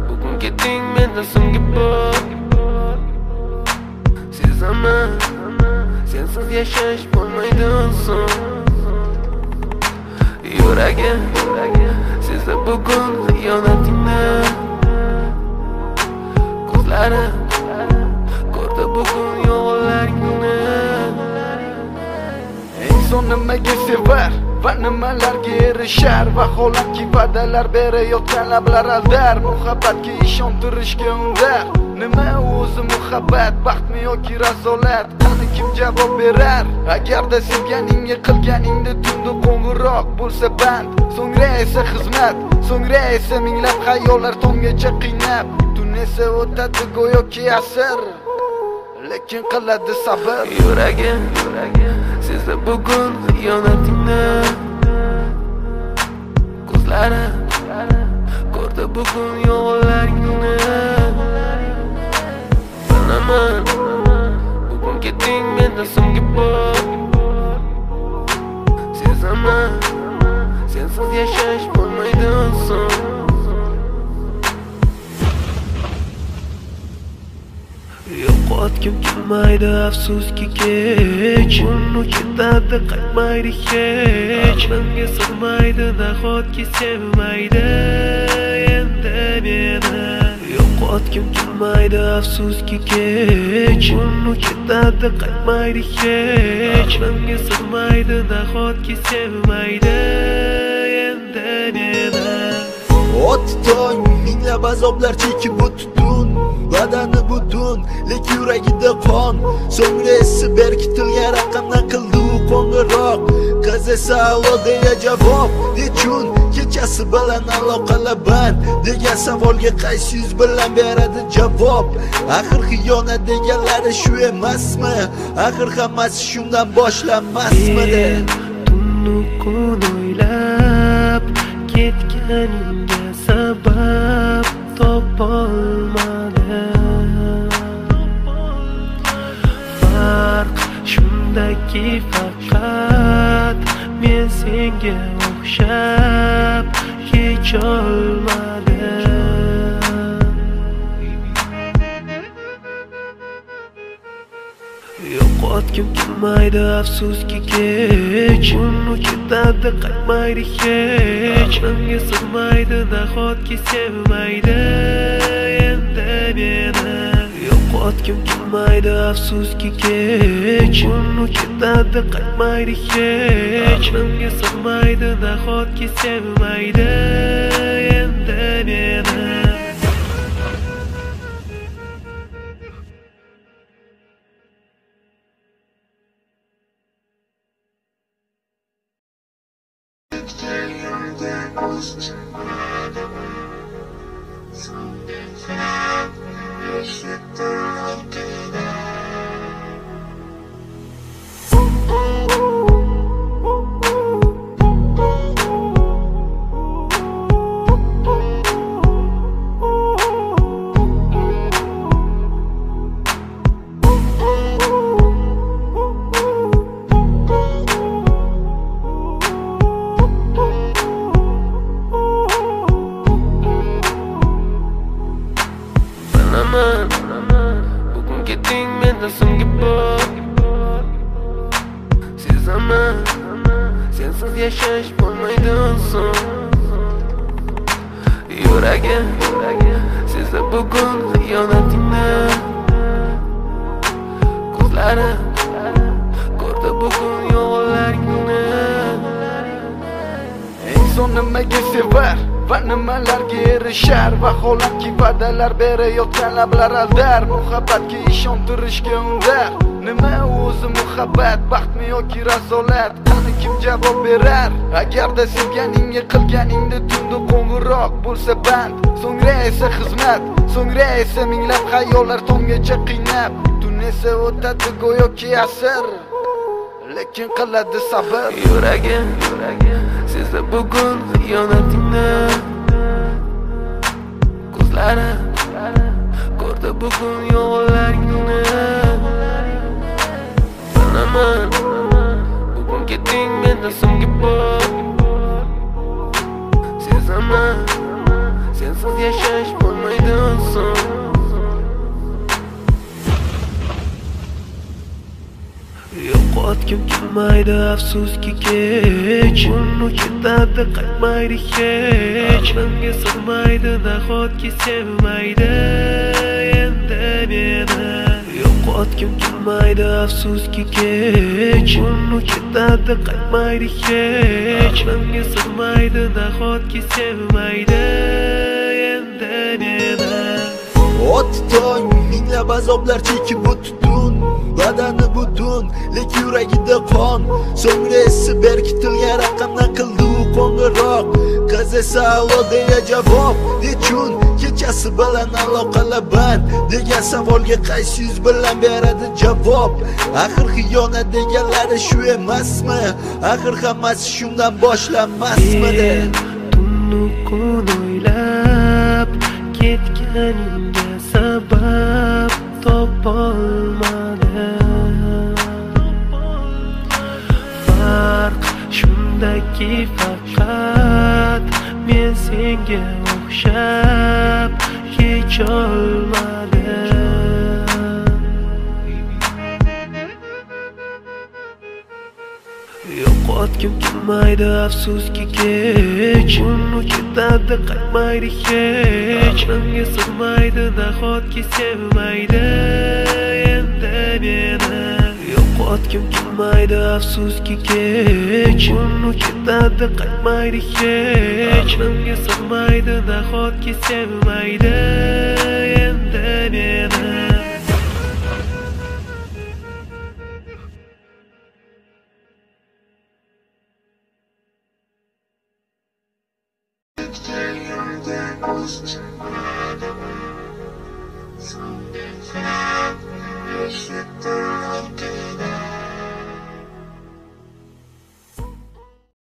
Bugun keting mendan so'nggi bor. Sezaman, sensiz yashash bo'lmaydi son. Yuragim sezdi bugun xiyonatingni. Ko'zlarim ko'rdi bugun yolg'onlaringni. Inson nimaga sevar va nimalarga erishar? Vaholanki va'dalar berayotgan lablar aldar. Muhabbatga ishontirishga undar. Nima o'zi muhabbat, baxtmi yoki razolat? Qani kim javob berar? Agarda sevganingga qilganingda tunda qo'ng'iroq bo'lsa band, so'ngra esa xizmat, so'ngra esa minglab xayollar tomgacha qiynab. Tun esa o'tadi go'yoki asr, lekin qiladi sabr. Yuragim sezdi bugun xiyonatingni. Ko'zlarim ko'rdi bugun yolg'onlaringni. Bilaman, bugun keting mendan so'nggi bor. Sezaman, sensiz yashash bo'lmaydi son. Yo'qotgim kelmaydi afsuski kech. Uni ketadi qaytmaydi hech. Menga sig'maydi nahotki sevmaydi endi meni. Yo'qotgim kelmaydi afsuski kech. Uni ketadi qaytmaydi hech. Menga sig'maydi nahotki sevmaydi endi meni. O'tdi tong, minglab azoblar chekib o'tdun. Badani butun, lekin yuragida qon. So'ngra esi berkitilgan raqamdan qildi u qo'ng'iroq. Qiz esa allo deya javob. Nechun kechasi bilan aloqalar band degan savolga qaysi yuz bilan beradi javob? Axir xiyonat deganlari shu emasmi? Axir hammasi shundan boshlanmasmidi? Tunni kun o'ylab ketganingga sabab topolmadim. Farq shundaki faqat men senga o'xshab kecholmadim. Yo'qotgim kelmaydi afsuski kech. Uni ketadi qaytmaydi hech. Menga sig'maydi nahotki sevmaydi endi meni. Yo'qotgim kelmaydi afsuski kech. Uni ketadi qaytmaydi hech. Menga sig'maydi nahotki sevmaydi endi meni. Bugun keting mendan so'nggi bor. Sezaman, sensiz yashash bo'lmaydi son. Yuragim sezdi bugun xiyonatingni. Ko'zlarim ko'rdi bugun yolg'onlaringni. Inson nimaga sevar va nimalarga erishar? Vaholanki va'dalar berayotgan lablar aldar. Muhabbatga ishontirishga undar. Nima o'zi muhabbat, baxtmi yoki razolat? Qani kim javob berar? Agarda sevganingga qilganingda tunda qo'ng'iroq bo'lsa band, so'ngra esa xizmat, so'ngra esa minglab xayollar tonggacha qiynab, tun esa o'tadi go'yoki asr, lekin qiladi sabr. Yuragim sezdi bugun xiyonatingni, ko'zlarim ko'rdi bugun yolg'onlaringni. Bilaman bugun ketding mendan so'nggi bor, sezaman sensiz yashash bo'lmaydi oson. Yo'qotgim kelmaydi afsuski kech, uni ketadi qaytmaydi hech. Aqlimga sig'maydi nahotki sevmaydi endi meni. Yo'qotgim kelmaydi afsuski kech, uni ketadi qaytmaydi hech. Aqlimga sig'maydi nahotki sevmaydi endi meni. O'ti tong minglab azoblar chekib o'tdun, badani butun, lek yuragida qon. So'ngra esi berkitilgan raqamdan qildi u qo'ng'iroq. Qiz esa allo deya javob. Nechun kechasi bilan aloqalar band degan savolga qaysi yuz bilan beradi javob? Axir xiyonat deganlari shu emasmi? Axir hammasi shundan boshlanmasmidi? Tunni kun o'ylab ketganingga sabab topolmadim. Farq shundaki faqat men senga o'xshab kecholmadim. Yo'qotgim kelmaydi afsuski kech, uni ketadi qaytmaydi hech. Aqlimga sig'maydi nahotki sevmaydi endi meni. Yo'qotgim kelmaydi afsuski kech, uni ketadi qaytmaydi hech. Aqlimga sig'maydi nahotki sevmaydi endi meni. Some